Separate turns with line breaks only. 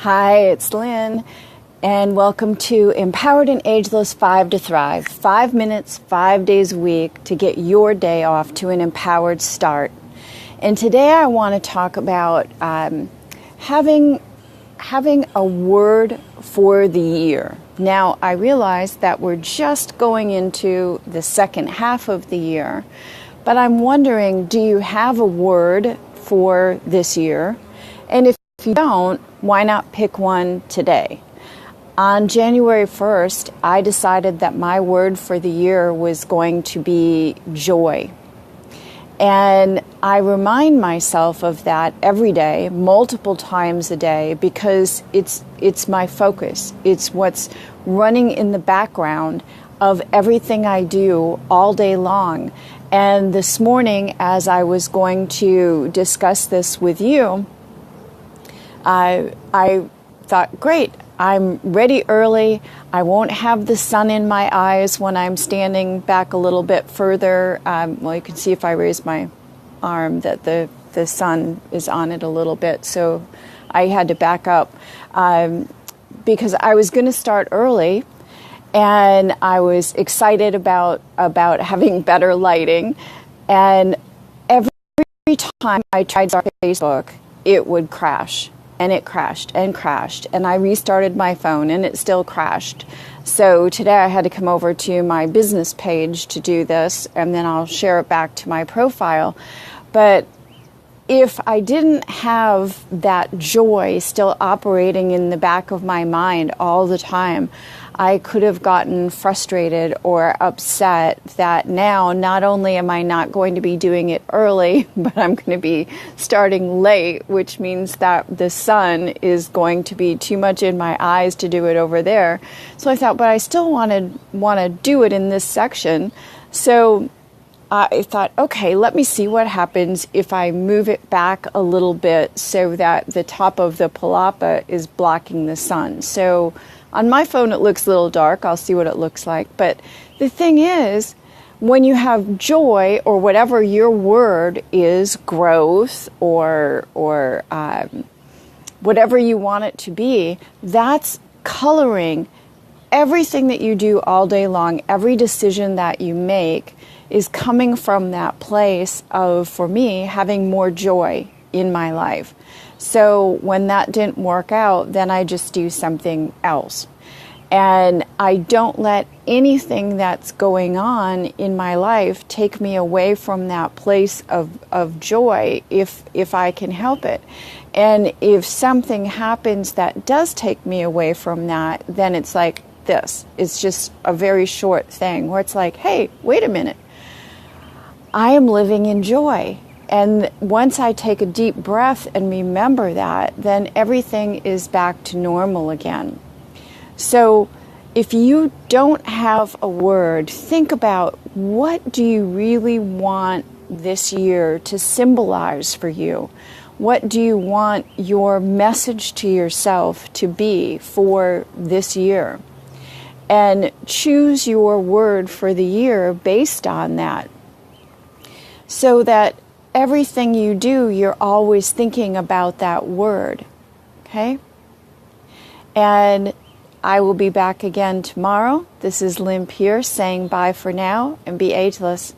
Hi, it's Lynn, and welcome to Empowered and Ageless 5 to Thrive. 5 minutes, 5 days a week to get your day off to an empowered start. And today I want to talk about having a word for the year. Now, I realize that we're just going into the second half of the year, but I'm wondering, do you have a word for this year? And if you don't, why not pick one today? On January 1st, I decided that my word for the year was going to be joy. And I remind myself of that every day, multiple times a day, because it's my focus. It's what's running in the background of everything I do all day long. And this morning, as I was going to discuss this with you, I thought, great, I'm ready early. I won't have the sun in my eyes when I'm standing back a little bit further. Well, you can see if I raise my arm that the sun is on it a little bit. So I had to back up because I was going to start early, and I was excited about having better lighting. And every time I tried to start Facebook, it would crash. And it crashed and crashed, and I restarted my phone and it still crashed. So today I had to come over to my business page to do this, and then I'll share it back to my profile. But if I didn't have that joy still operating in the back of my mind all the time, I could have gotten frustrated or upset that now not only am I not going to be doing it early, but I'm going to be starting late, which means that the sun is going to be too much in my eyes to do it over there. So I thought, but I still want to do it in this section. So I thought, okay, let me see what happens if I move it back a little bit so that the top of the palapa is blocking the sun. So on my phone, it looks a little dark. I'll see what it looks like. But the thing is, when you have joy, or whatever your word is, growth or whatever you want it to be, that's coloring everything that you do all day long. Every decision that you make is coming from that place of, for me, having more joy in my life. So when that didn't work out, then I just do something else. And I don't let anything that's going on in my life take me away from that place of joy if I can help it. And if something happens that does take me away from that, then it's like this. It's just a very short thing where it's like, hey, wait a minute. I am living in joy. And once I take a deep breath and remember that, then everything is back to normal again. So if you don't have a word, think about, what do you really want this year to symbolize for you? What do you want your message to yourself to be for this year? And choose your word for the year based on that, so that everything you do, you're always thinking about that word, okay? And I will be back again tomorrow. This is Lynn Pierce saying bye for now, and be ageless.